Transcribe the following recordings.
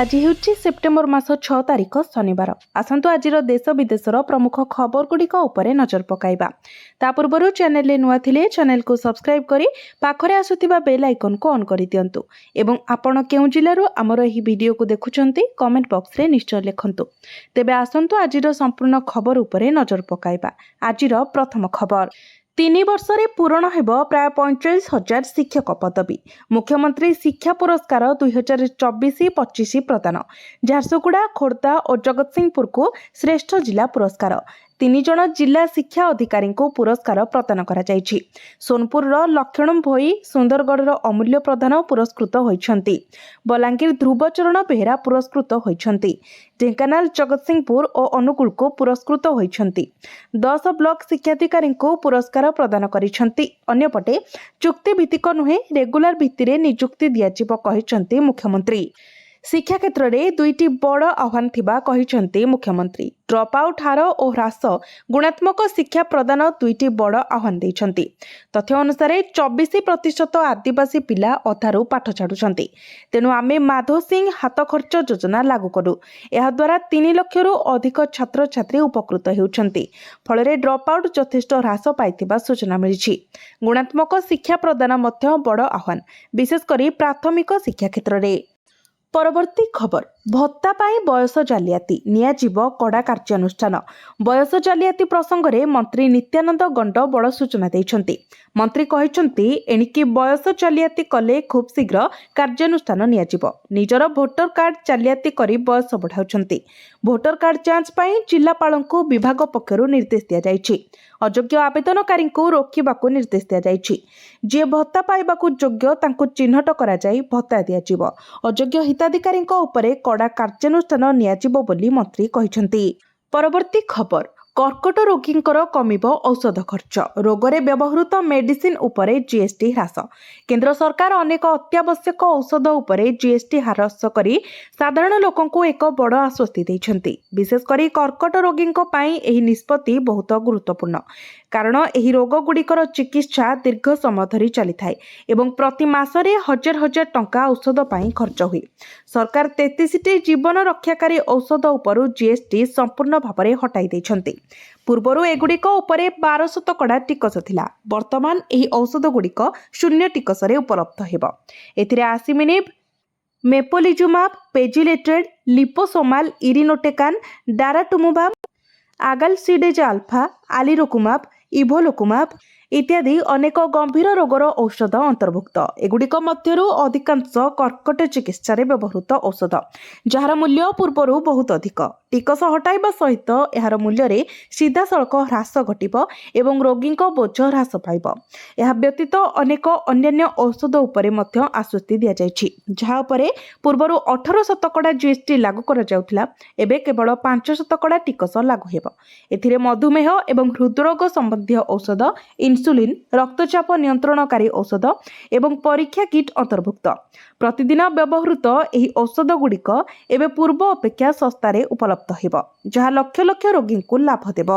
आज ହେଉଛି ସେପ୍ଟେମ୍ବର ମାସ 6 ତାରିଖ ଶନିବାର। ଆସନ୍ତୁ ଆଜିର ଦେଶ ବିଦେଶର ପ୍ରମୁଖ ଖବରଗୁଡ଼ିକ ଉପରେ ନଜର ପକାଇବା। ତା ପୂର୍ବରୁ ଚ୍ୟାନେଲରେ ନୂଆ ଥିଲେ ଚ୍ୟାନେଲକୁ ସବସ୍କ୍ରାଇବ୍ କରି ପାଖରେ ଆସୁଥିବା ବେଲ୍ ଆଇକନ୍କୁ ଅନ୍ କରିଦିଅନ୍ତୁ ଏବଂ ଆପଣ କେଉଁ ଜିଲ୍ଲାରୁ ଆମର ଏହି ଭିଡ଼ିଓକୁ ଦେଖୁଛନ୍ତି କମେଣ୍ଟ ବକ୍ସରେ ନିଶ୍ଚୟ ଲେଖନ୍ତୁ। ତେବେ ଆସନ୍ତୁ ଆଜିର ସମ୍ପୂର୍ଣ୍ଣ ଖବର ଉପରେ ନଜର ପକାଇବା। ଆଜିର ପ୍ରଥମ ଖବର, 3 ବର୍ଷରେ ପୂରଣ ହେବ ପ୍ରାୟ 45,000 ଶିକ୍ଷକ ପଦବୀ। ମୁଖ୍ୟମନ୍ତ୍ରୀ ଶିକ୍ଷା ପୁରସ୍କାର 2024-25 ପ୍ରଦାନ। ଝାରସୁଗୁଡ଼ା, ଖୋର୍ଦ୍ଧା ଓ ଜଗତସିଂହପୁରକୁ ଶ୍ରେଷ୍ଠ ଜିଲ୍ଲା ପୁରସ୍କାର। 3 ଜଣ ଜିଲ୍ଲା ଶିକ୍ଷା ଅଧିକାରୀଙ୍କୁ ପୁରସ୍କାର ପ୍ରଦାନ କରାଯାଇଛି। ସୋନପୁରର ଲକ୍ଷଣ ଭୋଇ, ସୁନ୍ଦରଗଡ଼ର ଅମୂଲ୍ୟ ପ୍ରଧାନ ପୁରସ୍କୃତ ହୋଇଛନ୍ତି। ବଲାଙ୍ଗୀର ଧ୍ରୁବଚରଣ ବେହେରା ପୁରସ୍କୃତ ହୋଇଛନ୍ତି। ଢେଙ୍କାନାଳ, ଜଗତସିଂହପୁର ଓ ଅନୁଗୁଳକୁ ପୁରସ୍କୃତ ହୋଇଛନ୍ତି। 10 ବ୍ଲକ ଶିକ୍ଷାଧିକାରୀଙ୍କୁ ପୁରସ୍କାର ପ୍ରଦାନ କରିଛନ୍ତି। ଅନ୍ୟପଟେ ଚୁକ୍ତିଭିତ୍ତିକ ନୁହେଁ, ରେଗୁଲାର ଭିତ୍ତିରେ ନିଯୁକ୍ତି ଦିଆଯିବ କହିଛନ୍ତି ମୁଖ୍ୟମନ୍ତ୍ରୀ। ଶିକ୍ଷା କ୍ଷେତ୍ରରେ 2ଟି ବଡ଼ ଆହ୍ୱାନ ଥିବା କହିଛନ୍ତି ମୁଖ୍ୟମନ୍ତ୍ରୀ। ଡ୍ରପ୍ ଆଉଟ୍ ହାର ଓ ହ୍ରାସ ଗୁଣାତ୍ମକ ଶିକ୍ଷା ପ୍ରଦାନ 2ଟି ବଡ଼ ଆହ୍ୱାନ ଦେଇଛନ୍ତି। ତଥ୍ୟ ଅନୁସାରେ 24% ଆଦିବାସୀ ପିଲା ଅଧାରୁ ପାଠ ଛାଡୁଛନ୍ତି। ତେଣୁ ଆମେ ମାଧୋ ସିଂ ହାତ ଖର୍ଚ୍ଚ ଯୋଜନା ଲାଗୁ କରୁ। ଏହାଦ୍ୱାରା 3 ଲକ୍ଷରୁ ଅଧିକ ଛାତ୍ରଛାତ୍ରୀ ଉପକୃତ ହେଉଛନ୍ତି। ଫଳରେ ଡ୍ରପ୍ ଆଉଟ୍ ଯଥେଷ୍ଟ ହ୍ରାସ ପାଇଥିବା ସୂଚନା ମିଳିଛି। ଗୁଣାତ୍ମକ ଶିକ୍ଷା ପ୍ରଦାନ ମଧ୍ୟ ବଡ଼ ଆହ୍ୱାନ, ବିଶେଷ କରି ପ୍ରାଥମିକ ଶିକ୍ଷା କ୍ଷେତ୍ରରେ। ପରବର୍ତ୍ତୀ ଖବର, ଭତ୍ତା ପାଇଁ ବୟସ ଜାଲିଆତି, ନିଆଯିବ କଡ଼ା କାର୍ଯ୍ୟାନୁଷ୍ଠାନ। ବୟସ ଜାଲିଆତି ପ୍ରସଙ୍ଗରେ ମନ୍ତ୍ରୀ ନିତ୍ୟାନନ୍ଦ ଗଣ୍ଡ ବଡ଼ ସୂଚନା ଦେଇଛନ୍ତି। ମନ୍ତ୍ରୀ କହିଛନ୍ତି, ଏଣିକି ବୟସ ଜାଲିଆତି କଲେ ଖୁବ୍ ଶୀଘ୍ର କାର୍ଯ୍ୟାନୁଷ୍ଠାନ ନିଆଯିବ। ନିଜର ଭୋଟର କାର୍ଡ ଜାଲିଆତି କରି ବୟସ ବଢ଼ାଉଛନ୍ତି। ଭୋଟର କାର୍ଡ ଯାଞ୍ଚ ପାଇଁ ଜିଲ୍ଲାପାଳଙ୍କୁ ବିଭାଗ ପକ୍ଷରୁ ନିର୍ଦ୍ଦେଶ ଦିଆଯାଇଛି। ଅଯୋଗ୍ୟ ଆବେଦନକାରୀଙ୍କୁ ରୋକିବାକୁ ନିର୍ଦ୍ଦେଶ ଦିଆଯାଇଛି। ଯିଏ ଭତ୍ତା ପାଇବାକୁ ଯୋଗ୍ୟ ତାଙ୍କୁ ଚିହ୍ନଟ କରାଯାଇ ଭତ୍ତା ଦିଆଯିବ। ଅଯୋଗ୍ୟ ହିତାଧିକାରୀଙ୍କ ଉପରେ କଡ଼ା କାର୍ଯ୍ୟାନୁଷ୍ଠାନ ନିଆଯିବ ବୋଲି ମନ୍ତ୍ରୀ କହିଛନ୍ତି। ପରବର୍ତ୍ତୀ ଖବର, କର୍କଟ ରୋଗୀଙ୍କର କମିବ ଔଷଧ ଖର୍ଚ୍ଚ। ରୋଗରେ ବ୍ୟବହୃତ ମେଡିସିନ ଉପରେ ଜିଏସ୍ଟି ହ୍ରାସ। କେନ୍ଦ୍ର ସରକାର ଅନେକ ଅତ୍ୟାବଶ୍ୟକ ଔଷଧ ଉପରେ ଜିଏସ୍ଟି ହ୍ରାସ କରି ସାଧାରଣ ଲୋକଙ୍କୁ ଏକ ବଡ଼ ଆଶ୍ୱସ୍ତି ଦେଇଛନ୍ତି। ବିଶେଷ କରି କର୍କଟ ରୋଗୀଙ୍କ ପାଇଁ ଏହି ନିଷ୍ପତ୍ତି ବହୁତ ଗୁରୁତ୍ୱପୂର୍ଣ୍ଣ। କାରଣ ଏହି ରୋଗଗୁଡ଼ିକର ଚିକିତ୍ସା ଦୀର୍ଘ ସମୟ ଧରି ଚାଲିଥାଏ ଏବଂ ପ୍ରତି ମାସରେ ହଜାର ହଜାର ଟଙ୍କା ଔଷଧ ପାଇଁ ଖର୍ଚ୍ଚ ହୁଏ। ସରକାର 33ଟି ଜୀବନ ରକ୍ଷାକାରୀ ଔଷଧ ଉପରୁ ଜିଏସ୍ଟି ସମ୍ପୂର୍ଣ୍ଣ ଭାବରେ ହଟାଇ ଦେଇଛନ୍ତି। ପୂର୍ବରୁ ଏଗୁଡ଼ିକ ଉପରେ 12% ଟିକସ ଥିଲା। ବର୍ତ୍ତମାନ ଏହି ଔଷଧଗୁଡ଼ିକ ଶୂନ୍ୟ ଟିକସରେ ଉପଲବ୍ଧ ହେବ। ଏଥିରେ ଆସିମିନିଭ୍, ମେପୋଲିଜୁମାବ, ପେଜିଲେଟ୍ରେଡ୍, ଲିପୋସୋମାଲ, ଇରିନୋଟେକାନ, ଡାରାଟୁମୁଭାବ, ଆଗାଲସିଡେଜ ଆଲଫା, ଆଲିରୋକୁମାବ, ଇଭୋଲୋକୁମାବ ଇତ୍ୟାଦି ଅନେକ ଗମ୍ଭୀର ରୋଗର ଔଷଧ ଅନ୍ତର୍ଭୁକ୍ତ। ଏଗୁଡ଼ିକ ମଧ୍ୟରୁ ଅଧିକାଂଶ କର୍କଟ ଚିକିତ୍ସାରେ ବ୍ୟବହୃତ ଔଷଧ, ଯାହାର ମୂଲ୍ୟ ପୂର୍ବରୁ ବହୁତ ଅଧିକ। ଟିକସ ହଟାଇବା ସହିତ ଏହାର ମୂଲ୍ୟରେ ସିଧାସଳଖ ହ୍ରାସ ଘଟିବ ଏବଂ ରୋଗୀଙ୍କ ବୋଝ ହ୍ରାସ ପାଇବ। ଏହା ବ୍ୟତୀତ ଅନେକ ଅନ୍ୟାନ୍ୟ ଔଷଧ ଉପରେ ମଧ୍ୟ ଆଶ୍ୱସ୍ତି ଦିଆଯାଇଛି, ଯାହା ଉପରେ ପୂର୍ବରୁ 18% ଜିଏସ୍ଟି ଲାଗୁ କରାଯାଉଥିଲା। ଏବେ କେବଳ 5% ଟିକସ ଲାଗୁ ହେବ। ଏଥିରେ ମଧୁମେହ ଏବଂ ହୃଦରୋଗ ସମ୍ବନ୍ଧୀୟ ଔଷଧ, ଇନ୍ସୁଲିନ୍, ରକ୍ତଚାପ ନିୟନ୍ତ୍ରଣକାରୀ ଔଷଧ ଏବଂ ପରୀକ୍ଷା କିଟ୍ ଅନ୍ତର୍ଭୁକ୍ତ। ପ୍ରତିଦିନ ବ୍ୟବହୃତ ଏହି ଔଷଧଗୁଡ଼ିକ ଏବେ ପୂର୍ବ ଅପେକ୍ଷା ଶସ୍ତାରେ ଉପଲବ୍ଧ ହେବ, ଯାହା ଲକ୍ଷ ଲକ୍ଷ ରୋଗୀଙ୍କୁ ଲାଭ ଦେବ।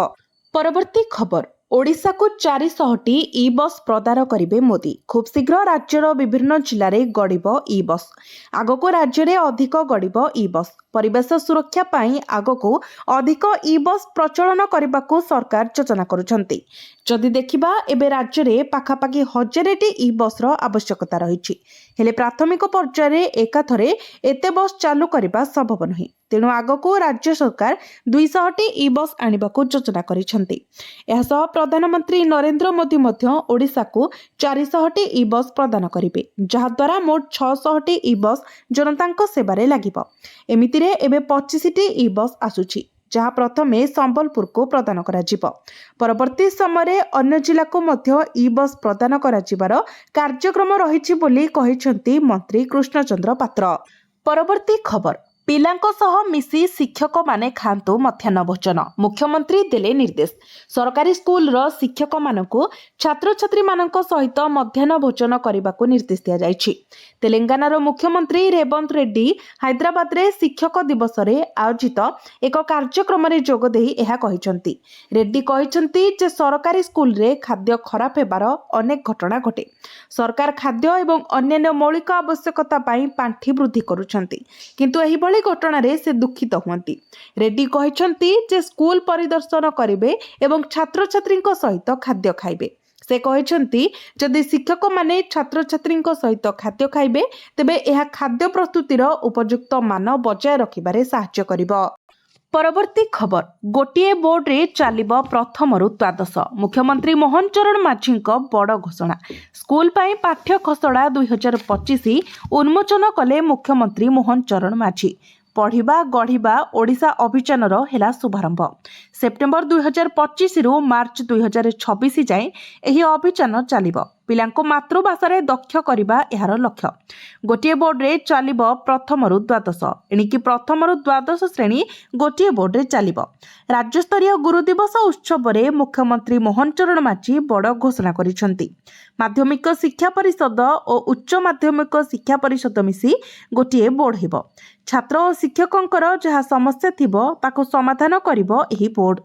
ପରବର୍ତ୍ତୀ ଖବର, ଓଡ଼ିଶାକୁ 400ଟି ଇ ବସ୍ ପ୍ରଦାନ କରିବେ ମୋଦି। ଖୁବ୍ ଶୀଘ୍ର ରାଜ୍ୟର ବିଭିନ୍ନ ଜିଲ୍ଲାରେ ଗଡ଼ିବ ଇ ବସ୍। ଆଗକୁ ରାଜ୍ୟରେ ଅଧିକ ଗଡ଼ିବ ଇ ବସ୍। ପରିବେଶ ସୁରକ୍ଷା ପାଇଁ ଆଗକୁ ଅଧିକ ଇ ବସ୍ ପ୍ରଚଳନ କରିବାକୁ ସରକାର ଯୋଜନା କରୁଛନ୍ତି। ଯଦି ଦେଖିବା, ଏବେ ରାଜ୍ୟରେ ପାଖାପାଖି 1000ଟି ଇ ବସ୍ର ଆବଶ୍ୟକତା ରହିଛି। ହେଲେ ପ୍ରାଥମିକ ପର୍ଯ୍ୟାୟରେ ଏକାଥରେ ଏତେ ବସ୍ ଚାଲୁ କରିବା ସମ୍ଭବ ନୁହେଁ। ତେଣୁ ଆଗକୁ ରାଜ୍ୟ ସରକାର 200ଟି ଇ ବସ୍ ଆଣିବାକୁ ଯୋଜନା କରିଛନ୍ତି। ଏହାସହ ପ୍ରଧାନମନ୍ତ୍ରୀ ନରେନ୍ଦ୍ର ମୋଦି ମଧ୍ୟ ଓଡ଼ିଶାକୁ 400ଟି ଇ ବସ୍ ପ୍ରଦାନ କରିବେ, ଯାହାଦ୍ୱାରା ମୋଟ 600ଟି ଇ ବସ୍ ଜନତାଙ୍କ ସେବାରେ ଲାଗିବ। ଏମିତିରେ ଏବେ 25ଟି ଇ ବସ୍ ଆସୁଛି, ଯାହା ପ୍ରଥମେ ସମ୍ବଲପୁରକୁ ପ୍ରଦାନ କରାଯିବ। ପରବର୍ତ୍ତୀ ସମୟରେ ଅନ୍ୟ ଜିଲ୍ଲାକୁ ମଧ୍ୟ ଇ ବସ୍ ପ୍ରଦାନ କରାଯିବାର କାର୍ଯ୍ୟକ୍ରମ ରହିଛି ବୋଲି କହିଛନ୍ତି ମନ୍ତ୍ରୀ କୃଷ୍ଣଚନ୍ଦ୍ର ପାତ୍ର। ପରବର୍ତ୍ତୀ ଖବର, ପିଲାଙ୍କ ସହ ମିଶି ଶିକ୍ଷକମାନେ ଖାଆନ୍ତୁ ମଧ୍ୟାହ୍ନ ଭୋଜନ। ମୁଖ୍ୟମନ୍ତ୍ରୀ ଦେଲେ ନିର୍ଦ୍ଦେଶ। ସରକାରୀ ସ୍କୁଲର ଶିକ୍ଷକମାନଙ୍କୁ ଛାତ୍ରଛାତ୍ରୀମାନଙ୍କ ସହିତ ମଧ୍ୟାହ୍ନ ଭୋଜନ କରିବାକୁ ନିର୍ଦ୍ଦେଶ ଦିଆଯାଇଛି। ତେଲେଙ୍ଗାନାର ମୁଖ୍ୟମନ୍ତ୍ରୀ ରେବନ୍ତ ରେଡ୍ଡି ହାଇଦ୍ରାବାଦରେ ଶିକ୍ଷକ ଦିବସରେ ଆୟୋଜିତ ଏକ କାର୍ଯ୍ୟକ୍ରମରେ ଯୋଗଦେଇ ଏହା କହିଛନ୍ତି। ରେଡ୍ଡି କହିଛନ୍ତି ଯେ ସରକାରୀ ସ୍କୁଲରେ ଖାଦ୍ୟ ଖରାପ ହେବାର ଅନେକ ଘଟଣା ଘଟେ। ସରକାର ଖାଦ୍ୟ ଏବଂ ଅନ୍ୟାନ୍ୟ ମୌଳିକ ଆବଶ୍ୟକତା ପାଇଁ ପାଣ୍ଠି ବୃଦ୍ଧି କରୁଛନ୍ତି, କିନ୍ତୁ ଏହିଭଳି ଘଟଣାରେ ସେ ଦୁଃଖିତ ହୁଅନ୍ତି। ରେଡ୍ଡି କହିଛନ୍ତି ଯେ ସ୍କୁଲ ପରିଦର୍ଶନ କରିବେ ଏବଂ ଛାତ୍ରଛାତ୍ରୀଙ୍କ ସହିତ ଖାଦ୍ୟ ଖାଇବେ। ସେ କହିଛନ୍ତି ଯଦି ଶିକ୍ଷକମାନେ ଛାତ୍ରଛାତ୍ରୀଙ୍କ ସହିତ ଖାଦ୍ୟ ଖାଇବେ ତେବେ ଏହା ଖାଦ୍ୟ ପ୍ରସ୍ତୁତିର ଉପଯୁକ୍ତ ମାନ ବଜାୟ ରଖିବାରେ ସାହାଯ୍ୟ କରିବ। ପରବର୍ତ୍ତୀ ଖବର, ଗୋଟିଏ ବୋର୍ଡରେ ଚାଲିବ ପ୍ରଥମରୁ ଦ୍ୱାଦଶ। ମୁଖ୍ୟମନ୍ତ୍ରୀ ମୋହନ ଚରଣ ମାଝୀଙ୍କ ବଡ଼ ଘୋଷଣା। ସ୍କୁଲ ପାଇଁ ପାଠ୍ୟ ଖସଡ଼ା 2025 ଉନ୍ମୋଚନ କଲେ ମୁଖ୍ୟମନ୍ତ୍ରୀ ମୋହନ ଚରଣ ମାଝୀ। ପଢ଼ିବା ଗଢ଼ିବା ଓଡ଼ିଶା ଅଭିଯାନର ହେଲା ଶୁଭାରମ୍ଭ। ସେପ୍ଟେମ୍ବର 2025ରୁ ମାର୍ଚ୍ଚ 2026 ଯାଏଁ ଏହି ଅଭିଯାନ ଚାଲିବ। ପିଲାଙ୍କୁ ମାତୃଭାଷାରେ ଦକ୍ଷ କରିବା ଏହାର ଲକ୍ଷ୍ୟ। ଗୋଟିଏ ବୋର୍ଡରେ ଚାଲିବ ପ୍ରଥମରୁ ଦ୍ୱାଦଶ। ଏଣିକି ପ୍ରଥମରୁ ଦ୍ୱାଦଶ ଶ୍ରେଣୀ ଗୋଟିଏ ବୋର୍ଡରେ ଚାଲିବ। ରାଜ୍ୟସ୍ତରୀୟ ଗୁରୁ ଦିବସ ଉତ୍ସବରେ ମୁଖ୍ୟମନ୍ତ୍ରୀ ମୋହନ ଚରଣ ମାଝୀ ବଡ଼ ଘୋଷଣା କରିଛନ୍ତି। ମାଧ୍ୟମିକ ଶିକ୍ଷା ପରିଷଦ ଓ ଉଚ୍ଚ ମାଧ୍ୟମିକ ଶିକ୍ଷା ପରିଷଦ ମିଶି ଗୋଟିଏ ବୋର୍ଡ ହେବ। ଛାତ୍ର ଓ ଶିକ୍ଷକଙ୍କର ଯାହା ସମସ୍ୟା ଥିବ ତାକୁ ସମାଧାନ କରିବ ଏହି ବୋର୍ଡ।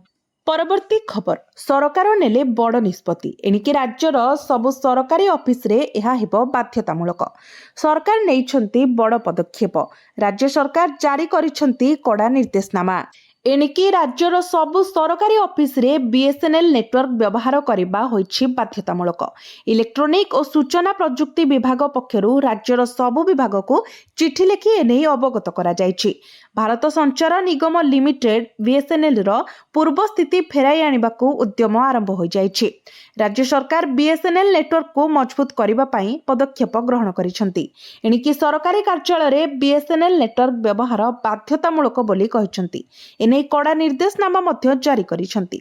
ପରବର୍ତ୍ତୀ ଖବର, ସରକାର ନେଲେ ବଡ଼ ନିଷ୍ପତ୍ତି। ଏଣିକି ରାଜ୍ୟର ସବୁ ସରକାରୀ ଅଫିସରେ ଏହା ହେବ ବାଧ୍ୟତାମୂଳକ। ସରକାର ନେଇଛନ୍ତି ବଡ଼ ପଦକ୍ଷେପ। ରାଜ୍ୟ ସରକାର ଜାରି କରିଛନ୍ତି କଡ଼ା ନିର୍ଦ୍ଦେଶନାମା। ଏଣିକି ରାଜ୍ୟର ସବୁ ସରକାରୀ ଅଫିସରେ ବିଏସ୍ଏନ୍ଏଲ୍ ନେଟୱାର୍କ ବ୍ୟବହାର କରିବା ହୋଇଛି ବାଧ୍ୟତାମୂଳକ। ଇଲେକ୍ଟ୍ରୋନିକ ଓ ସୂଚନା ପ୍ରଯୁକ୍ତି ବିଭାଗ ପକ୍ଷରୁ ରାଜ୍ୟର ସବୁ ବିଭାଗକୁ ଚିଠି ଲେଖି ଏନେଇ ଅବଗତ କରାଯାଇଛି। ଭାରତ ସଞ୍ଚାର ନିଗମ ଲିମିଟେଡ୍ ବିଏସ୍ଏନ୍ଏଲ୍ର ପୂର୍ବ ସ୍ଥିତି ଫେରାଇ ଆଣିବାକୁ ଉଦ୍ୟମ ଆରମ୍ଭ ହୋଇଯାଇଛି। ରାଜ୍ୟ ସରକାର ବିଏସ୍ଏନ୍ଏଲ୍ ନେଟୱାର୍କକୁ ମଜବୁତ କରିବା ପାଇଁ ପଦକ୍ଷେପ ଗ୍ରହଣ କରିଛନ୍ତି। ଏଣିକି ସରକାରୀ କାର୍ଯ୍ୟାଳୟରେ ବିଏସ୍ଏନ୍ଏଲ୍ ନେଟୱାର୍କ ବ୍ୟବହାର ବାଧ୍ୟତାମୂଳକ ବୋଲି କହିଛନ୍ତି। ଏନେଇ କଡ଼ା ନିର୍ଦ୍ଦେଶନାମା ମଧ୍ୟ ଜାରି କରିଛନ୍ତି।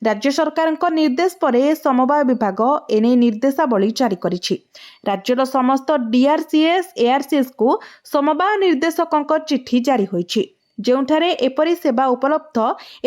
ରାଜ୍ୟ ସରକାରଙ୍କ ନିର୍ଦ୍ଦେଶ ପରେ ସମବାୟ ବିଭାଗ ଏନେଇ ନିର୍ଦ୍ଦେଶାବଳୀ ଜାରି କରିଛି। ରାଜ୍ୟର ସମସ୍ତ ଡିଆର୍ସିଏସ୍ ଏଆର୍ସିଏସ୍କୁ ସମବାୟ ନିର୍ଦ୍ଦେଶକଙ୍କ ଚିଠି ଜାରି ହୋଇଛି। ଯେଉଁଠାରେ ଏପରି ସେବା ଉପଲବ୍ଧ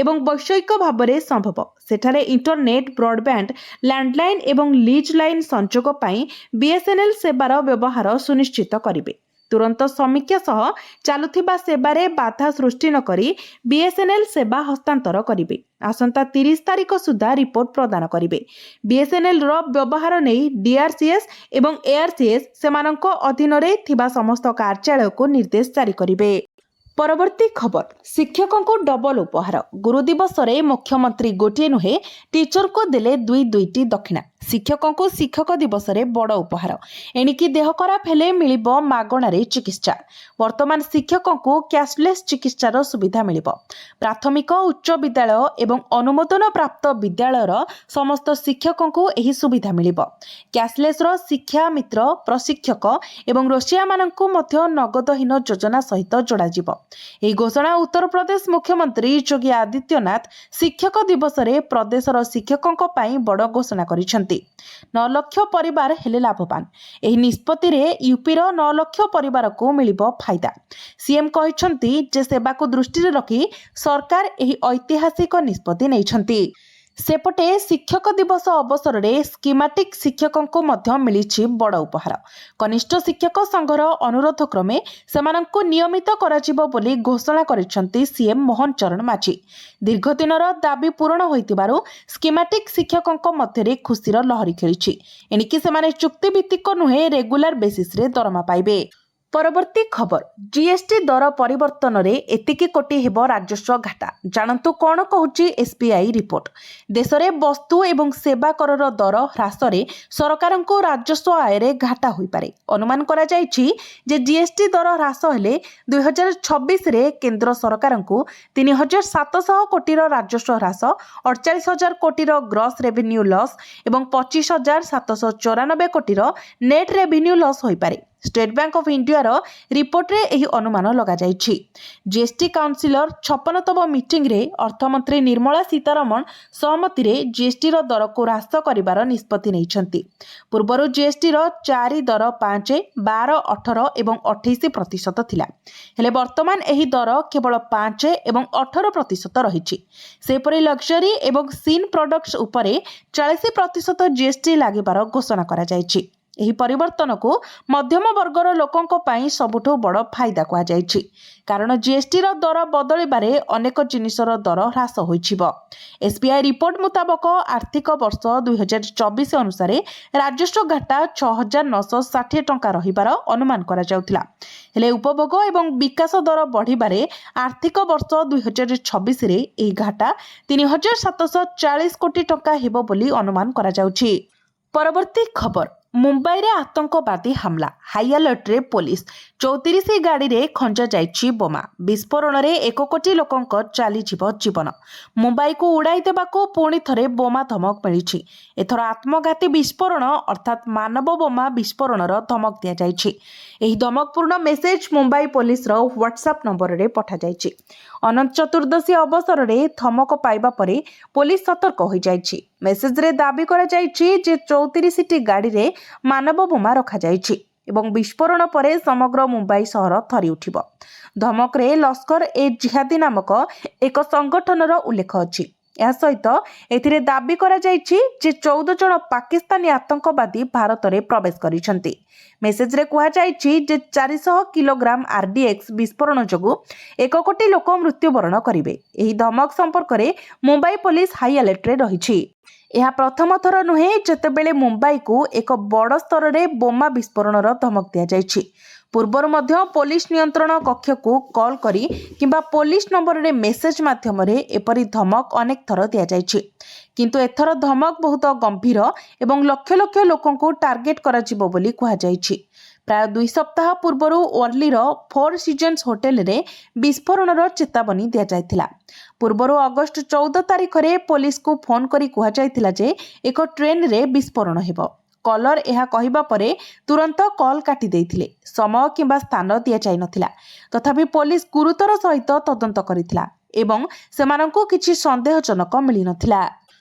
ଏବଂ ବୈଷୟିକ ଭାବରେ ସମ୍ଭବ ସେଠାରେ ଇଣ୍ଟରନେଟ୍, ବ୍ରଡବ୍ୟାଣ୍ଡ, ଲ୍ୟାଣ୍ଡଲାଇନ୍ ଏବଂ ଲିଜ୍ ଲାଇନ୍ ସଂଯୋଗ ପାଇଁ ବିଏସ୍ଏନ୍ଏଲ୍ ସେବାର ବ୍ୟବହାର ସୁନିଶ୍ଚିତ କରିବେ। ତୁରନ୍ତ ସମୀକ୍ଷା ସହ ଚାଲୁଥିବା ସେବାରେ ବାଧା ସୃଷ୍ଟି ନ କରି ବିଏସ୍ଏନ୍ଏଲ୍ ସେବା ହସ୍ତାନ୍ତର କରିବେ। ଆସନ୍ତା 30 ତାରିଖ ସୁଦ୍ଧା ରିପୋର୍ଟ ପ୍ରଦାନ କରିବେ। ବିଏସ୍ଏନ୍ଏଲ୍ର ବ୍ୟବହାର ନେଇ ଡିଆର୍ସିଏସ୍ ଏବଂ ଏଆର୍ସିଏସ୍ ସେମାନଙ୍କ ଅଧୀନରେ ଥିବା ସମସ୍ତ କାର୍ଯ୍ୟାଳୟକୁ ନିର୍ଦ୍ଦେଶ ଜାରି କରିବେ। ପରବର୍ତ୍ତୀ ଖବର, ଶିକ୍ଷକଙ୍କୁ ଡବଲ ଉପହାର। ଗୁରୁ ଦିବସରେ ମୁଖ୍ୟମନ୍ତ୍ରୀ ଗୋଟିଏ ନୁହେଁ ଟିଚରଙ୍କୁ ଦେଲେ ଦୁଇଟି ଦକ୍ଷିଣା। ଶିକ୍ଷକଙ୍କୁ ଶିକ୍ଷକ ଦିବସରେ ବଡ଼ ଉପହାର। ଏଣିକି ଦେହ ଖରାପ ହେଲେ ମିଳିବ ମାଗଣାରେ ଚିକିତ୍ସା। ବର୍ତ୍ତମାନ ଶିକ୍ଷକଙ୍କୁ କ୍ୟାସଲେସ୍ ଚିକିତ୍ସାର ସୁବିଧା ମିଳିବ। ପ୍ରାଥମିକ ଉଚ୍ଚ ବିଦ୍ୟାଳୟ ଏବଂ ଅନୁମୋଦନ ପ୍ରାପ୍ତ ବିଦ୍ୟାଳୟର ସମସ୍ତ ଶିକ୍ଷକଙ୍କୁ ଏହି ସୁବିଧା ମିଳିବ। କ୍ୟାସଲେସ୍ର ଶିକ୍ଷା ମିତ୍ର, ପ୍ରଶିକ୍ଷକ ଏବଂ ରୋଷିଆମାନଙ୍କୁ ମଧ୍ୟ ନଗଦହୀନ ଯୋଜନା ସହିତ ଯୋଡ଼ାଯିବ। ଏହି ଘୋଷଣା ଉତ୍ତରପ୍ରଦେଶ ମୁଖ୍ୟମନ୍ତ୍ରୀ ଯୋଗୀ ଆଦିତ୍ୟନାଥ ଶିକ୍ଷକ ଦିବସରେ ପ୍ରଦେଶର ଶିକ୍ଷକଙ୍କ ପାଇଁ ବଡ଼ ଘୋଷଣା କରିଛନ୍ତି। 9 ଲକ୍ଷ ପରିବାର ହେଲେ ଲାଭବାନ। ଏହି ନିଷ୍ପତ୍ତିରେ ୟୁପିର 9 ଲକ୍ଷ ପରିବାରକୁ ମିଳିବ ଫାଇଦା। ସିଏମ୍ କହିଛନ୍ତି ଯେ ସେବାକୁ ଦୃଷ୍ଟିରେ ରଖି ସରକାର ଏହି ଐତିହାସିକ ନିଷ୍ପତ୍ତି ନେଇଛନ୍ତି। ସେପଟେ ଶିକ୍ଷକ ଦିବସ ଅବସରରେ ସ୍କିମାଟିକ୍ ଶିକ୍ଷକଙ୍କୁ ମଧ୍ୟ ମିଳିଛି ବଡ଼ ଉପହାର। କନିଷ୍ଠ ଶିକ୍ଷକ ସଂଘର ଅନୁରୋଧ କ୍ରମେ ସେମାନଙ୍କୁ ନିୟମିତ କରାଯିବ ବୋଲି ଘୋଷଣା କରିଛନ୍ତି ସିଏମ୍ ମୋହନ ଚରଣ ମାଝୀ। ଦୀର୍ଘଦିନର ଦାବି ପୂରଣ ହୋଇଥିବାରୁ ସ୍କିମାଟିକ୍ ଶିକ୍ଷକଙ୍କ ମଧ୍ୟରେ ଖୁସିର ଲହରୀ ଖେଳିଛି। ଏଣିକି ସେମାନେ ଚୁକ୍ତିଭିତ୍ତିକ ନୁହେଁ ରେଗୁଲାର ବେସିସ୍ରେ ଦରମା ପାଇବେ। ପରବର୍ତ୍ତୀ ଖବର, ଜିଏସ୍ଟି ଦର ପରିବର୍ତ୍ତନରେ ଏତିକି କୋଟି ହେବ ରାଜସ୍ୱ ଘାଟା। ଜାଣନ୍ତୁ କ'ଣ କହୁଛି ଏସ୍ବିଆଇ ରିପୋର୍ଟ। ଦେଶରେ ବସ୍ତୁ ଏବଂ ସେବା କରର ଦର ହ୍ରାସରେ ସରକାରଙ୍କୁ ରାଜସ୍ୱ ଆୟରେ ଘାଟା ହୋଇପାରେ। ଅନୁମାନ କରାଯାଇଛି ଯେ ଜିଏସ୍ଟି ଦର ହ୍ରାସ ହେଲେ 2026ରେ କେନ୍ଦ୍ର ସରକାରଙ୍କୁ 3,700 କୋଟିର ରାଜସ୍ୱ ହ୍ରାସ, 48,000 କୋଟିର ଗ୍ରସ୍ ରେଭିନ୍ୟୁ ଲସ୍ ଏବଂ 25,794 କୋଟିର ନେଟ୍ ରେଭିନ୍ୟୁ ଲସ୍ ହୋଇପାରେ। स्टेट बैंक ऑफ इंडिया रो रिपोर्ट रे एही अनुमान लगा जायछि। जीएसटी काउंसिलर 56तम मीटिंग रे अर्थमंत्री निर्मला सीतारमण सहमति रे जीएसटी रो दर को ह्रास करिवार निष्पत्ति नैछंती। पूर्वरु जीएसटी रो 4 दर 5, 12, 18 एवं 28% थिला। हेले वर्तमान एही दर केवल 5 एवं 18% रहिछि। सेपरि लग्जरी एवं सीन प्रोडक्ट्स उपरे 40% जीएसटी लागिबार घोषणा करा जायछि। एही परिवर्तन को मध्यम वर्गर लोकंक पई सबुठो बड़ फायदा कुआ जायछि, कारण जीएसटी रो दर बदलिबारे अनेक जिनिसर दर ह्रास होइछिबो। एसबीआई रिपोर्ट मुताबक आर्थिक वर्ष 2024 अनुसार राजस्व घाटा 6960 टंका रहिबार अनुमान करा जाउथिला। हेले उपभोग एवं विकास दर बढ़िबारे आर्थिक वर्ष 2026 रे एही घाटा 3740 कोटी टंका हेबो बोली अनुमान करा जाउछि। परवर्ती खबर, मुंबई रे आतंकवादी हमला, हाई अलर्ट रे पुलिस। 34 गाड़ी रे खंजा जाइछि बोमा, विस्फोरण रे 1 कोटी लोकंक चाली जीवन। मुंबई को उड़ाई देबाको पुणी थरे बोमा धमक मिलिछि। एथर आत्मघाती विस्फोरण अर्थात मानव बोमा विस्फोरण रो धमक दिया जाइछि। एही धमकपूर्ण मेसेज मुंबई पुलिस रो व्हाट्सएप नंबर रे पठा जाइछि। अनंत चतुर्दशी अवसर रे धमक पाइबा परे पुलिस सतर्क होई जाइछि। मेसेज रे दाबी करा जाइछि जे 34टी गाड़ी रे मानव बोमा रखा जाइछि एवं विस्फोरण परे समग्र मुंबई सहर थरी उठिबो। धमक रे लश्कर ए जिहादी नामक एक संगठनर उल्लेख अछि। या सहित एथिरे दाबी करा जाइछि जे 14 जन पाकिस्तानी आतंकवादी भारत रे प्रवेश करिसंती। मेसेज रे कुहा जाइछि जे 400 किलोग्राम आरडीएक्स विस्फोरण जोगु 1 कोटी लोक मृत्युवरण करिवे। एही धमक संपर्क रे मुंबई पुलिस हाई अलर्ट रे रहिछि। यह प्रथम थर नुहे जेतेबेले मुंबई को एक बड़ स्तर रे बोमा विस्फोरणर धमक दिया जाइछि। पूर्वर मध्य पुलिस नियंत्रण कक्ष को कॉल करी किंबा पुलिस नंबर रे मेसेज माध्यम रे एपरी धमक अनेक थर दिया जाइछि, किंतु एथर धमक बहुत गंभीर एवं लक्ष लक्ष लोकं को टार्गेट करा जिवो बोली कुहा जाइछि। प्राय 2 सप्ताह पूर्वर वर्ली फोर सीजन्स होटेल रे विस्फोरणर चेतावनी दिया जायथिला। पूर्वर अगस्त 14 तारिख रे पुलिस को फोन करी कुहा जायथिला जे एक ट्रेन रे विस्फोरण हेबो। कलर यह कहवा परे तुरंत कॉल काटी देइथिले। समय किंबा स्थान दिया जाय नथिला। तथापि पुलिस गुरुतर सहित तदंत करिथिला एवं सेमानंको किछि संदेहजनक मिली नथिला।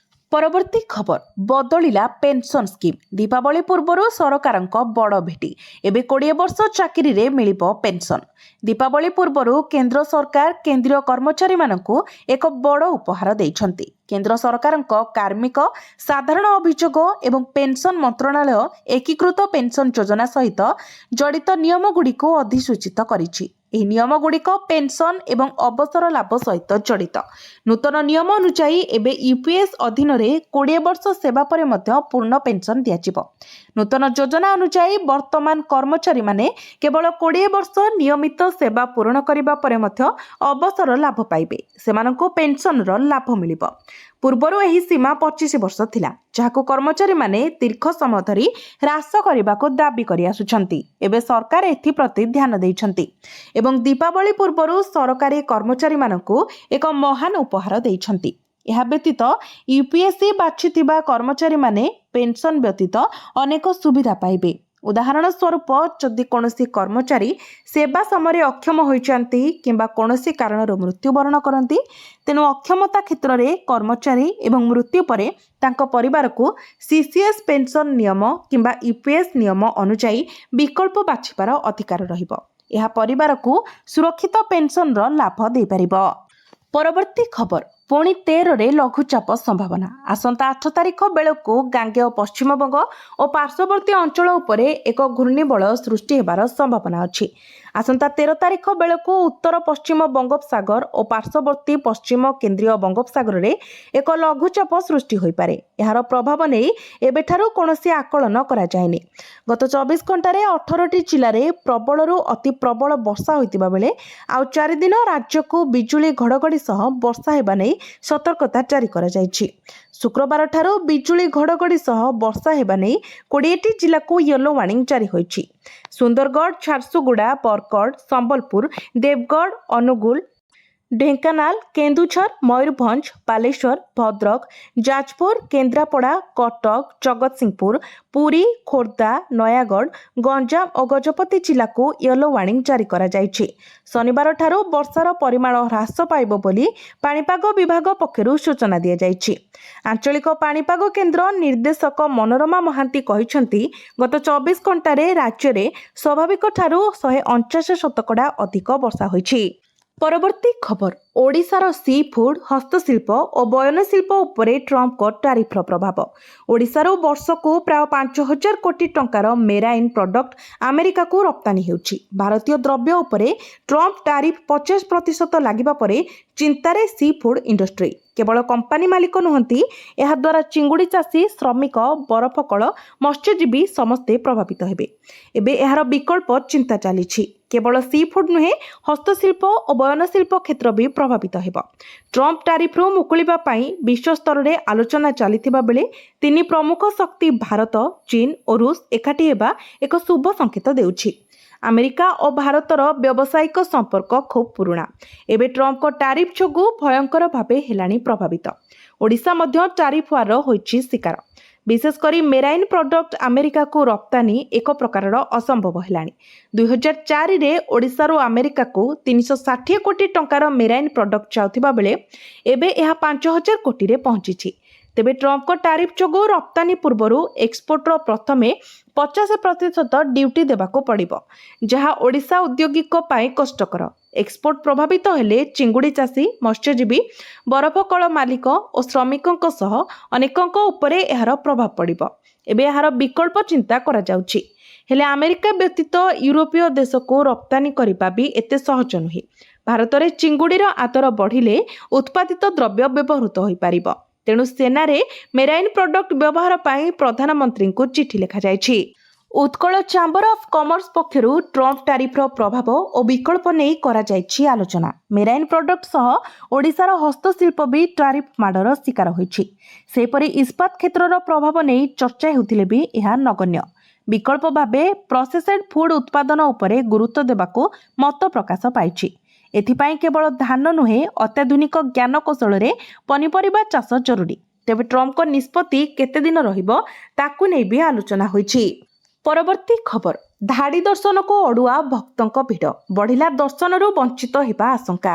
परवर्ती खबर, बदलिला पेंशन स्कीम। दीपावली पूर्व सरकारंक बड़ भेटी, एबे 20 वर्ष चाकरी रे मिलिबो पेंशन। दीपावली पूर्व केंद्र सरकार केंद्रीय कर्मचारी मानकु एक बड़ उपहार दैछंती। केंद्र सरकारंक कार्मिक साधारण अभियोग एवं पेंशन मंत्रणालय एकीकृत पेंशन योजना सहित जड़ित नियम गुड़ी को अधिसूचित करिछि। ଏହି ନିୟମ ଗୁଡ଼ିକ ପେନ୍ସନ୍ ଏବଂ ଅବସର ଲାଭ ସହିତ ଜଡ଼ିତ। ନୂତନ ନିୟମ ଅନୁଯାୟୀ ଏବେ ୟୁପିଏସ୍ ଅଧୀନରେ 20 ବର୍ଷ ସେବା ପରେ ମଧ୍ୟ ପୂର୍ଣ୍ଣ ପେନ୍ସନ୍ ଦିଆଯିବ। ନୂତନ ଯୋଜନା ଅନୁଯାୟୀ ବର୍ତ୍ତମାନ କର୍ମଚାରୀମାନେ କେବଳ 20 ବର୍ଷ ନିୟମିତ ସେବା ପୂରଣ କରିବା ପରେ ମଧ୍ୟ ଅବସର ଲାଭ ପାଇବେ। ସେମାନଙ୍କୁ ପେନ୍ସନ୍ର ଲାଭ ମିଳିବ। ପୂର୍ବରୁ ଏହି ସୀମା 25 ବର୍ଷ ଥିଲା, ଯାହାକୁ କର୍ମଚାରୀମାନେ ଦୀର୍ଘ ସମୟ ଧରି ହ୍ରାସ କରିବାକୁ ଦାବି କରି ଆସୁଛନ୍ତି। ଏବେ ସରକାର ଏଥିପ୍ରତି ଧ୍ୟାନ ଦେଇଛନ୍ତି ଏବଂ ଦୀପାବଳି ପୂର୍ବରୁ ସରକାରୀ କର୍ମଚାରୀମାନଙ୍କୁ ଏକ ମହାନ ଉପହାର ଦେଇଛନ୍ତି। ଏହା ବ୍ୟତୀତ ୟୁପିଏସ୍ସି ବାଛିଥିବା କର୍ମଚାରୀମାନେ ପେନ୍ସନ୍ ବ୍ୟତୀତ ଅନେକ ସୁବିଧା ପାଇବେ। ଉଦାହରଣ ସ୍ୱରୂପ, ଯଦି କୌଣସି କର୍ମଚାରୀ ସେବା ସମୟରେ ଅକ୍ଷମ ହୋଇଛନ୍ତି କିମ୍ବା କୌଣସି କାରଣରୁ ମୃତ୍ୟୁବରଣ କରନ୍ତି, ତେଣୁ ଅକ୍ଷମତା କ୍ଷେତ୍ରରେ କର୍ମଚାରୀ ଏବଂ ମୃତ୍ୟୁ ପରେ ତାଙ୍କ ପରିବାରକୁ ସିସିଏସ୍ ପେନ୍ସନ୍ ନିୟମ କିମ୍ବା ୟୁପିଏସ୍ ନିୟମ ଅନୁଯାୟୀ ବିକଳ୍ପ ବାଛିବାର ଅଧିକାର ରହିବ। ଏହା ପରିବାରକୁ ସୁରକ୍ଷିତ ପେନ୍ସନ୍ର ଲାଭ ଦେଇପାରିବ। ପରବର୍ତ୍ତୀ ଖବର, ପୁଣି 13 ରେ ଲଘୁଚାପ ସମ୍ଭାବନା। ଆସନ୍ତା 8 ତାରିଖ ବେଳକୁ ଗାଙ୍ଗେୟ ପଶ୍ଚିମବଙ୍ଗ ଓ ପାର୍ଶ୍ୱବର୍ତ୍ତୀ ଅଞ୍ଚଳ ଉପରେ ଏକ ଘୂର୍ଣ୍ଣିବଳୟ ସୃଷ୍ଟି ହେବାର ସମ୍ଭାବନା ଅଛି। ଆସନ୍ତା 13 ତାରିଖ ବେଳକୁ ଉତ୍ତର ପଶ୍ଚିମ ବଙ୍ଗୋପସାଗର ଓ ପାର୍ଶ୍ୱବର୍ତ୍ତୀ ପଶ୍ଚିମ କେନ୍ଦ୍ରୀୟ ବଙ୍ଗୋପସାଗରରେ ଏକ ଲଘୁଚାପ ସୃଷ୍ଟି ହୋଇପାରେ। ଏହାର ପ୍ରଭାବ ନେଇ ଏବେଠାରୁ କୌଣସି ଆକଳନ କରାଯାଇନି। ଗତ 24 ଘଣ୍ଟାରେ 18ଟି ଜିଲ୍ଲାରେ ପ୍ରବଳରୁ ଅତି ପ୍ରବଳ ବର୍ଷା ହୋଇଥିବା ବେଳେ ଆଉ 4 ଦିନ ରାଜ୍ୟକୁ ବିଜୁଳି ଘଡ଼ଘଡ଼ି ସହ ବର୍ଷା ହେବା ନେଇ ସତର୍କତା ଜାରି କରାଯାଇଛି। ଶୁକ୍ରବାର ଠାରୁ ବିଜୁଳି ଘଡ଼ଘଡ଼ି ସହ ବର୍ଷା ହେବା ନେଇ 20ଟି ଜିଲ୍ଲାକୁ ୟେଲୋ ୱାର୍ଣ୍ଣିଂ ଜାରି ହୋଇଛି। ସୁନ୍ଦରଗଡ଼, ଝାରସୁଗୁଡ଼ା, ବରଗଡ଼, ସମ୍ବଲପୁର, ଦେବଗଡ଼, ଅନୁଗୁଳ, ଢେଙ୍କାନାଳ, କେନ୍ଦୁଝର, ମୟୂରଭଞ୍ଜ, ବାଲେଶ୍ୱର, ଭଦ୍ରକ, ଯାଜପୁର, କେନ୍ଦ୍ରାପଡ଼ା, କଟକ, ଜଗତସିଂହପୁର, ପୁରୀ, ଖୋର୍ଦ୍ଧା, ନୟାଗଡ଼, ଗଞ୍ଜାମ ଓ ଗଜପତି ଜିଲ୍ଲାକୁ ୟେଲୋ ୱାର୍ଣ୍ଣିଂ ଜାରି କରାଯାଇଛି। ଶନିବାରଠାରୁ ବର୍ଷାର ପରିମାଣ ହ୍ରାସ ପାଇବ ବୋଲି ପାଣିପାଗ ବିଭାଗ ପକ୍ଷରୁ ସୂଚନା ଦିଆଯାଇଛି। ଆଞ୍ଚଳିକ ପାଣିପାଗ କେନ୍ଦ୍ର ନିର୍ଦ୍ଦେଶକ ମନୋରମା ମହାନ୍ତି କହିଛନ୍ତି, ଗତ 24 ଘଣ୍ଟାରେ ରାଜ୍ୟରେ ସ୍ୱାଭାବିକଠାରୁ 149% ଅଧିକ ବର୍ଷା ହୋଇଛି। ପରବର୍ତ୍ତୀ ଖବର, ଓଡ଼ିଶାର ସି ଫୁଡ୍, ହସ୍ତଶିଳ୍ପ ଓ ବୟନଶିଳ୍ପ ଉପରେ ଟ୍ରମ୍ପଙ୍କ ଟାରିଫର ପ୍ରଭାବ। ଓଡ଼ିଶାରୁ ବର୍ଷକୁ ପ୍ରାୟ 5,000 କୋଟି ଟଙ୍କାର ମେରାଇନ୍ ପ୍ରଡକ୍ଟ ଆମେରିକାକୁ ରପ୍ତାନି ହେଉଛି। ଭାରତୀୟ ଦ୍ରବ୍ୟ ଉପରେ ଟ୍ରମ୍ପ ଟାରିଫ 50% ଲାଗିବା ପରେ ଚିନ୍ତାରେ ସି ଫୁଡ୍ ଇଣ୍ଡଷ୍ଟ୍ରି। କେବଳ କମ୍ପାନୀ ମାଲିକ ନୁହନ୍ତି, ଏହାଦ୍ୱାରା ଚିଙ୍ଗୁଡ଼ି ଚାଷୀ, ଶ୍ରମିକ, ବରଫକଳ, ମତ୍ସ୍ୟଜୀବୀ ସମସ୍ତେ ପ୍ରଭାବିତ ହେବେ। ଏବେ ଏହାର ବିକଳ୍ପ ଚିନ୍ତା ଚାଲିଛି। କେବଳ ସି ଫୁଡ୍ ନୁହେଁ, ହସ୍ତଶିଳ୍ପ ଓ ବୟନଶିଳ୍ପ କ୍ଷେତ୍ର ବି ପ୍ରଭାବିତ ହେବ। ଟ୍ରମ୍ପ ଟାରିଫରୁ ମୁକୁଳିବା ପାଇଁ ବିଶ୍ୱସ୍ତରରେ ଆଲୋଚନା ଚାଲିଥିବା ବେଳେ ତିନି ପ୍ରମୁଖ ଶକ୍ତି ଭାରତ, ଚୀନ ଓ ରୁଷ ଏକାଠି ହେବା ଏକ ଶୁଭ ସଂକେତ ଦେଉଛି। ଆମେରିକା ଓ ଭାରତର ବ୍ୟବସାୟିକ ସମ୍ପର୍କ ଖୁବ୍ ପୁରୁଣା। ଏବେ ଟ୍ରମ୍ପଙ୍କ ଟାରିଫ ଯୋଗୁଁ ଭୟଙ୍କର ଭାବେ ହେଲାଣି ପ୍ରଭାବିତ। ଓଡ଼ିଶା ମଧ୍ୟ ଟାରିଫ ୱାର୍ର ହୋଇଛି ଶିକାର। ବିଶେଷ କରି ମେରାଇନ୍ ପ୍ରଡକ୍ଟ ଆମେରିକାକୁ ରପ୍ତାନି ଏକ ପ୍ରକାରର ଅସମ୍ଭବ ହେଲାଣି। 2004ରେ ଓଡ଼ିଶାରୁ ଆମେରିକାକୁ 360 କୋଟି ଟଙ୍କାର ମେରାଇନ୍ ପ୍ରଡକ୍ଟ ଯାଉଥିବା ବେଳେ ଏବେ ଏହା 5,000 କୋଟିରେ ପହଞ୍ଚିଛି। ତେବେ ଟ୍ରମ୍ପଙ୍କ ଟାରିଫ ଯୋଗୁଁ ରପ୍ତାନି ପୂର୍ବରୁ ଏକ୍ସପୋର୍ଟର ପ୍ରଥମେ 50% ଡ୍ୟୁଟି ଦେବାକୁ ପଡ଼ିବ, ଯାହା ଓଡ଼ିଶା ଉଦ୍ୟୋଗୀଙ୍କ ପାଇଁ କଷ୍ଟକର। ଏକ୍ସପୋର୍ଟ ପ୍ରଭାବିତ ହେଲେ ଚିଙ୍ଗୁଡ଼ି ଚାଷୀ, ମତ୍ସ୍ୟଜୀବୀ, ବରଫକଳ ମାଲିକ ଓ ଶ୍ରମିକଙ୍କ ସହ ଅନେକଙ୍କ ଉପରେ ଏହାର ପ୍ରଭାବ ପଡ଼ିବ। ଏବେ ଏହାର ବିକଳ୍ପ ଚିନ୍ତା କରାଯାଉଛି। ହେଲେ ଆମେରିକା ବ୍ୟତୀତ ୟୁରୋପୀୟ ଦେଶକୁ ରପ୍ତାନି କରିବା ବି ଏତେ ସହଜ ନୁହେଁ। ଭାରତରେ ଚିଙ୍ଗୁଡ଼ିର ଆଦର ବଢ଼ିଲେ ଉତ୍ପାଦିତ ଦ୍ରବ୍ୟ ବ୍ୟବହୃତ ହୋଇପାରିବ। ତେଣୁ ସେନାରେ ମେରାଇନ୍ ପ୍ରଡକ୍ଟ ବ୍ୟବହାର ପାଇଁ ପ୍ରଧାନମନ୍ତ୍ରୀଙ୍କୁ ଚିଠି ଲେଖାଯାଇଛି। ଉତ୍କଳ ଚାମ୍ବର ଅଫ୍ କମର୍ସ ପକ୍ଷରୁ ଟ୍ରମ୍ପ ଟାରିଫର ପ୍ରଭାବ ଓ ବିକଳ୍ପ ନେଇ କରାଯାଇଛି ଆଲୋଚନା। ମେରାଇନ୍ ପ୍ରଡକ୍ଟ ସହ ଓଡ଼ିଶାର ହସ୍ତଶିଳ୍ପ ବି ଟାରିଫ ମାଡ଼ର ଶିକାର ହୋଇଛି। ସେହିପରି ଇସ୍ପାତ କ୍ଷେତ୍ରର ପ୍ରଭାବ ନେଇ ଚର୍ଚ୍ଚା ହେଉଥିଲେ ବି ଏହା ନଗଣ୍ୟ। ବିକଳ୍ପ ଭାବେ ପ୍ରସେସେଡ୍ ଫୁଡ୍ ଉତ୍ପାଦନ ଉପରେ ଗୁରୁତ୍ୱ ଦେବାକୁ ମତ ପ୍ରକାଶ ପାଇଛି। ଏଥିପାଇଁ କେବଳ ଧାନ ନୁହେଁ, ଅତ୍ୟାଧୁନିକ ଜ୍ଞାନକୌଶଳରେ ପନିପରିବା ଚାଷ ଜରୁରୀ। ତେବେ ଟ୍ରମ୍ପଙ୍କ ନିଷ୍ପତ୍ତି କେତେ ଦିନ ରହିବ, ତାକୁ ନେଇ ବି ଆଲୋଚନା ହୋଇଛି। ପରବର୍ତ୍ତୀ ଖବର, ଧାଡ଼ି ଦର୍ଶନକୁ ଅଡୁଆ ଭକ୍ତଙ୍କ ଭିଡ଼, ବଢ଼ିଲା ଦର୍ଶନରୁ ବଞ୍ଚିତ ହେବା ଆଶଙ୍କା।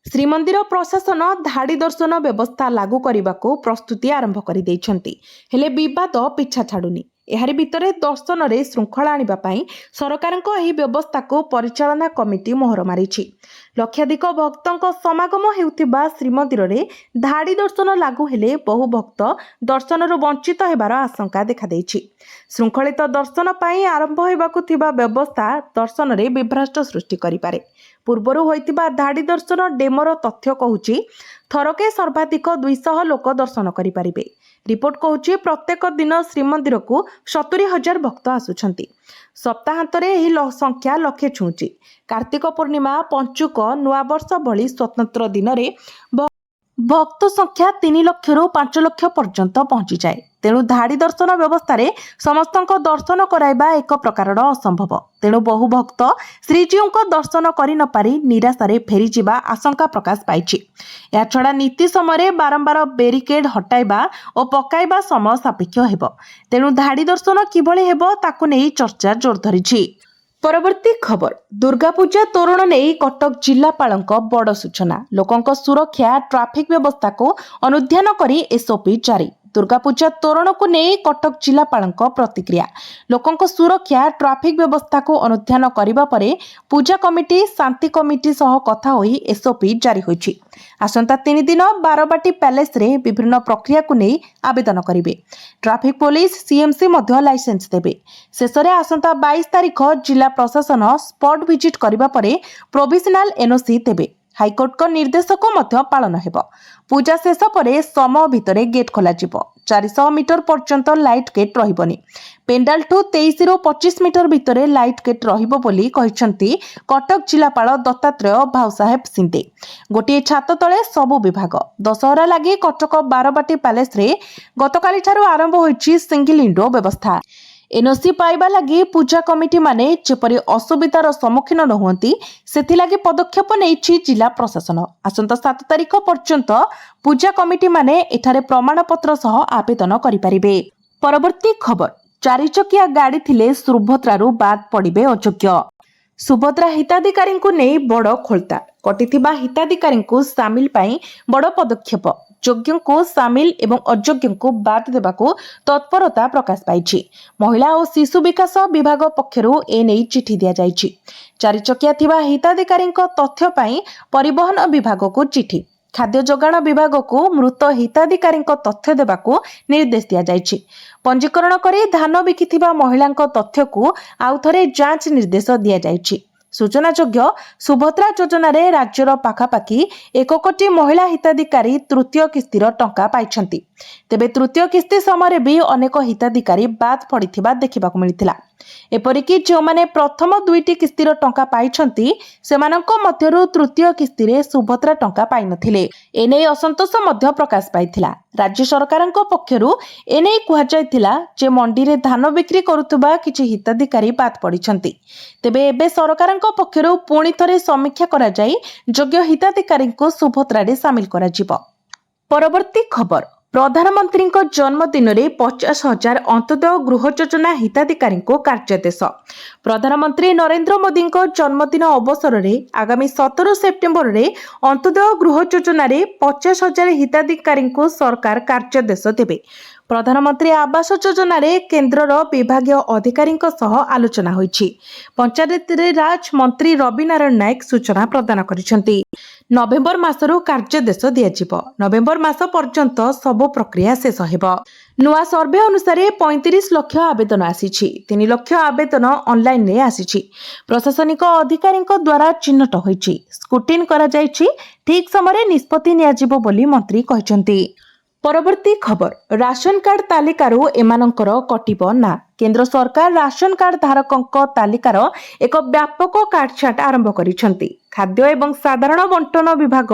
ଶ୍ରୀମନ୍ଦିର ପ୍ରଶାସନ ଧାଡ଼ି ଦର୍ଶନ ବ୍ୟବସ୍ଥା ଲାଗୁ କରିବାକୁ ପ୍ରସ୍ତୁତି ଆରମ୍ଭ କରିଦେଇଛନ୍ତି। ହେଲେ ବିବାଦ ପିଛା ଛାଡୁନି। ଏହାରି ଭିତରେ ଦର୍ଶନରେ ଶୃଙ୍ଖଳା ଆଣିବା ପାଇଁ ସରକାରଙ୍କ ଏହି ବ୍ୟବସ୍ଥାକୁ ପରିଚାଳନା କମିଟି ମୋହର ମାରିଛି। ଲକ୍ଷାଧିକ ଭକ୍ତଙ୍କ ସମାଗମ ହେଉଥିବା ଶ୍ରୀମନ୍ଦିରରେ ଧାଡ଼ି ଦର୍ଶନ ଲାଗୁ ହେଲେ ବହୁ ଭକ୍ତ ଦର୍ଶନରୁ ବଞ୍ଚିତ ହେବାର ଆଶଙ୍କା ଦେଖାଦେଇଛି। ଶୃଙ୍ଖଳିତ ଦର୍ଶନ ପାଇଁ ଆରମ୍ଭ ହେବାକୁ ଥିବା ବ୍ୟବସ୍ଥା ଦର୍ଶନରେ ବିଭ୍ରାଟ ସୃଷ୍ଟି କରିପାରେ। ପୂର୍ବରୁ ହୋଇଥିବା ଧାଡ଼ି ଦର୍ଶନ ଡେମୋର ତଥ୍ୟ କହୁଛି, ଥରକେ ସର୍ବାଧିକ 200 ଲୋକ ଦର୍ଶନ କରିପାରିବେ। ରିପୋର୍ଟ କହୁଛି, ପ୍ରତ୍ୟେକ ଦିନ ଶ୍ରୀମନ୍ଦିରକୁ 70,000 ଭକ୍ତ ଆସୁଛନ୍ତି। ସପ୍ତାହାନ୍ତରେ ଏହି ସଂଖ୍ୟା ଲକ୍ଷେ ଛୁଉଁଛି। କାର୍ତ୍ତିକ ପୂର୍ଣ୍ଣିମା, ପଞ୍ଚୁକ, ନୂଆବର୍ଷ ଭଳି ସ୍ୱତନ୍ତ୍ର ଦିନରେ ଭକ୍ତ ସଂଖ୍ୟା 3 ଲକ୍ଷରୁ 5 ଲକ୍ଷ ପର୍ଯ୍ୟନ୍ତ ପହଞ୍ଚିଯାଏ। ତେଣୁ ଧାଡ଼ି ଦର୍ଶନ ବ୍ୟବସ୍ଥାରେ ସମସ୍ତଙ୍କ ଦର୍ଶନ କରାଇବା ଏକ ପ୍ରକାରର ଅସମ୍ଭବ। ତେଣୁ ବହୁ ଭକ୍ତ ଶ୍ରୀଜୀଉଙ୍କ ଦର୍ଶନ କରିନପାରି ନିରାଶାରେ ଫେରିଯିବା ଆଶଙ୍କା ପ୍ରକାଶ ପାଇଛି। ଏହାଛଡ଼ା ନୀତି ସମୟରେ ବାରମ୍ବାର ବ୍ୟାରିକେଡ୍ ହଟାଇବା ଓ ପକାଇବା ସମୟ ସାପେକ୍ଷ ହେବ। ତେଣୁ ଧାଡ଼ି ଦର୍ଶନ କିଭଳି ହେବ, ତାକୁ ନେଇ ଚର୍ଚ୍ଚା ଜୋର ଧରିଛି। ପରବର୍ତ୍ତୀ ଖବର, ଦୁର୍ଗାପୂଜା ତୋରଣ ନେଇ କଟକ ଜିଲ୍ଲାପାଳଙ୍କ ବଡ଼ ସୂଚନା। ଲୋକଙ୍କ ସୁରକ୍ଷା, ଟ୍ରାଫିକ୍ ବ୍ୟବସ୍ଥାକୁ ଅନୁଧ୍ୟାନ କରି ଏସ୍ଓପି ଜାରି। ଦୁର୍ଗାପୂଜା ତୋରଣକୁ ନେଇ କଟକ ଜିଲ୍ଲାପାଳଙ୍କ ପ୍ରତିକ୍ରିୟା। ଲୋକଙ୍କ ସୁରକ୍ଷା, ଟ୍ରାଫିକ୍ ବ୍ୟବସ୍ଥାକୁ ଅନୁଧ୍ୟାନ କରିବା ପରେ ପୂଜା କମିଟି, ଶାନ୍ତି କମିଟି ସହ କଥା ହୋଇ ଏସ୍ଓପି ଜାରି ହୋଇଛି। ଆସନ୍ତା 3 ଦିନ ବାରବାଟୀ ପ୍ୟାଲେସରେ ବିଭିନ୍ନ ପ୍ରକ୍ରିୟାକୁ ନେଇ ଆବେଦନ କରିବେ। ଟ୍ରାଫିକ୍ ପୋଲିସ, ସିଏମ୍ସି ମଧ୍ୟ ଲାଇସେନ୍ସ ଦେବେ। ଶେଷରେ ଆସନ୍ତା 22 ତାରିଖ ଜିଲ୍ଲା ପ୍ରଶାସନ ସ୍ପଟ ଭିଜିଟ୍ କରିବା ପରେ ପ୍ରୋଭିଜନାଲ ଏନ୍ଓସି ଦେବେ। ହାଇକୋର୍ଟଙ୍କ ନିର୍ଦ୍ଦେଶକୁ ମଧ୍ୟ ପାଳନ ହେବ। ପୂଜା ଶେଷ ପରେ ସମୟ ଭିତରେ ଗେଟ୍ ଖୋଲାଯିବ। 400 ମିଟର ପର୍ଯ୍ୟନ୍ତ ଲାଇଟ୍ ଗେଟ୍ ରହିବନି। ପେଣ୍ଡାଲଠୁ 23ରୁ 25 ମିଟର ଭିତରେ ଲାଇଟ୍ ଗେଟ୍ ରହିବ ବୋଲି କହିଛନ୍ତି କଟକ ଜିଲ୍ଲାପାଳ ଦତ୍ତାତ୍ରେୟ ଭାଉସାହେବ ସିନ୍ଦେ। ଗୋଟିଏ ଛାତ ତଳେ ସବୁ ବିଭାଗ। ଦଶହରା ଲାଗି କଟକ ବାରବାଟୀ ପ୍ୟାଲେସରେ ଗତକାଲିଠାରୁ ଆରମ୍ଭ ହୋଇଛି ସିଙ୍ଗଲ ୱିଣ୍ଡୋ ବ୍ୟବସ୍ଥା। एनओसी पाइबा लगी पूजा कमिटी माने जेपरि असुविधार सम्मुखीन न हुअंती सेथिलागि पदक्षेप नेइछि जिला प्रशासन। आसंता 7 तारिख पर्यंत पूजा कमिटी माने एठारे प्रमाणपत्र सह आवेदन करिपारिबे। परवर्ती खबर, 4 चकिया गाड़ी थिले सुभद्रारू बाद पड़िबे अयोग्य। सुभद्रा हिताधिकारी नहीं बड़ खोलता कटिथिबा हिताधिकारी सामिल पाई बड़ पदक्षेप। योग्य को सामिल एवं अयोग्य को बाद देवाको तत्परता प्रकाश पाई। महिला और शिशु विकास विभाग पक्षरु एने चिठी दिया जाइछि। 4 चकिया थिबा हिताधिकारी तथ्य पाई परिवहन विभाग को चिठी, खाद्य जोगाण विभाग को मृत हिताधिकारी तथ्य देवाको निर्देश दिया जाइछि। पंजीकरण करी धान बिकिथिबा महिलांक तथ्य को आउ थरे जांच निर्देश दिया जाइछि। सूचनायोग्य, सुभद्रा योजना रे राज्यर पाखापाखि 1 कोटी महिला हिताधिकारी तृतीय किस्तीर टंका पाइछंती। तेबे तृतीय किस्ती समय भी अनेक हिताधिकारी बाद पड़िथिबा देखिबाकु मिलिथिला। एपरिकी जो माने प्रथम 2टी किस्तीर टंका पाइछंती सेमानंक मध्यरु तृतीय किस्ती रे सुभद्रा टंका पाइ नथिले। एने असंतोष मध्य प्रकाश पाइथिला। राज्य सरकारंक पक्षरु एने कुहा जायथिला जे मंडी रे धान बिक्री करुथबा किछि हिताधिकारी बाद पड़िछंती। तेबे एबे सरकारंक पक्षरु पुणी थरे समीक्षा करा जाई योग्य हिताधिकारी को सुभद्रा रे शामिल करा जिवो। परवर्ती खबर, प्रधानमंत्री जन्मदिन में 50,000 अंत्योदय गृह योजना हिताधिकारी कार्यादेश। प्रधानमंत्री नरेंद्र मोदी जन्मदिन अवसर में आगामी 17 सेप्टेम्बर में अंत्योदय गृह योजना 50,000 हिताधिकारी सरकार कार्यादेश देवे। प्रधानमंत्री आवास योजना रे केन्द्रर विभागीय अधिकारी आलोचना होईछि। पंचायत राज मंत्री रवि नारायण नायक सूचना प्रदान करिसेंति। नवेम्बर मासरू कार्यादेश दियाजिब। नवेम्बर मास पर्यंत सब प्रक्रिया शेष हेबो। नुआ सर्वे अनुसार 35 लाख आवेदन आसीछि। 3 लाख आवेदन ऑनलाइन रे आसीछि। प्रशासनिक अधिकारी द्वारा चिन्हट होईछि। स्क्रूटिन करा जाईछि। ठीक समय निष्पत्ति नियाजिबो बोली मंत्री कहिसेंति। परवर्ती खबर, राशन कार्ड तालिकारु एमानंकर कटिब ना। केंद्र सरकार राशन कार्ड धारकों तालिकार एक व्यापक काटछाट आरंभ करिसेंति। खाद्य एवं साधारण बंटन विभाग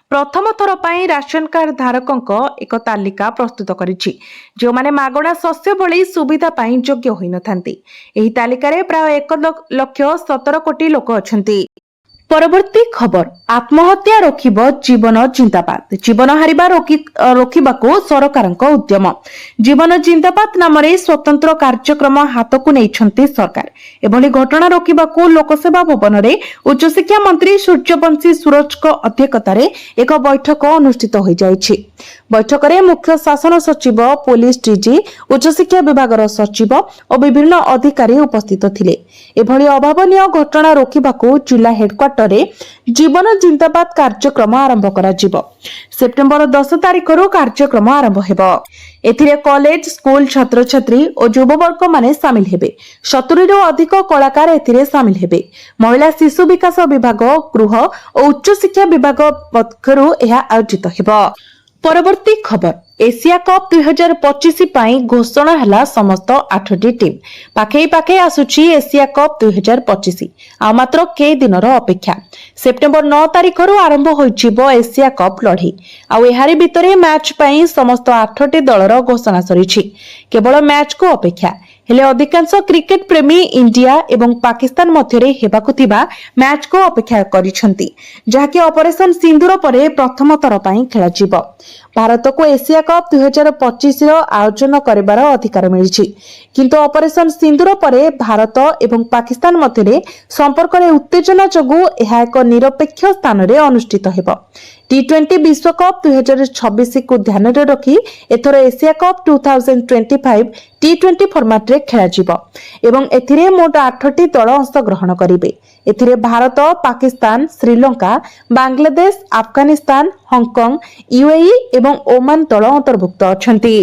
प्रथम थर पई राशन कार्ड धारकों एक तालिका प्रस्तुत करिछि जो माने मागणा शस्य भली सुविधा पई योग्य होई नथांती। एही तालिकारे प्राय 1,17 कोटी लोक अछंती। परवर्ती खबर, आत्महत्या रोकिब जीवन जिंदाबाद। जीवन हारिबा रोकिबाको सरकारଙ୍କ उद्यम। जीवन जिंदाबाद नाम रे स्वतंत्र कार्यक्रम हातकु नेइछंती सरकार। एभली घटना रोकिबाको लोकसेवा भवन रे उच्च शिक्षा मंत्री सूर्यवंशी सूरजको अध्यक्षतारे एक बैठक अनुष्ठित होई जायछि। बैठक रे मुख्य शासन सचिव, पुलिस डीजी, उच्च शिक्षा विभागर सचिव और विभिन्न अधिकारी उपस्थित थिले। एभली अभावनीय घटना रोकिबाको जिला हेडक्वार्टर जीवन जिंदाबाद कार्यक्रम आरंभ करा जिवो। सेप्टेम्बर 10 तारिखरु कार्यक्रम आरंभ हेबो। एथिरे कॉलेज, स्कूल छात्र छात्री और युववर्ग माने शामिल हेबे। 70 रु अधिक कलाकार एथिरे शामिल हेबे। महिला शिशु विकास विभाग, गृह और उच्च शिक्षा विभाग पक्षरु एहा आयोजित हेबो। परवर्ती खबर, एशिया कप 2025 पाई घोषणा हला समस्त 8टी टीम। पाखे पाखे आसुची एशिया कप 2025। आ मात्र के दिनर अपेक्षा। सेप्टेम्बर 9 तारिखरु आरंभ होइछिबो एशिया कप लढी। आ एहारी भितरे मैच पाई समस्त 8टी दलर घोषणा सरिछि। केवल मैच को अपेक्षा। हेले अधिकांश क्रिकेट प्रेमी इंडिया एवं पाकिस्तान मध्यरे हेबाकु थिबा मैच को अपेक्षा करिसंती, जहाकि ऑपरेशन सिंदूर परे प्रथम थर पई खेला जिवो। भारत को एशिया कप 2025 रो आयोजन करिबार अधिकार मिलिछि, किंतु ऑपरेशन सिंदूर परे भारत एवं पाकिस्तान मध्यरे संपर्क रे उत्तेजना जगु एहा एक निरपेक्ष स्थान रे अनुष्ठित हेबो। T20 विश्वकप 2026 को ध्यान रे रखी एथर एशिया कप 2025 T20 फॉर्मेट रे खेला जिवो एवं एथिरे मोट 8टी दल अंशग्रहण करिवे। एथिरे भारत, पाकिस्तान, श्रीलंका, बांग्लादेश, अफगानिस्तान, हांगकांग, यूएई एवं ओमान दल अंतर्भुक्त अछंती।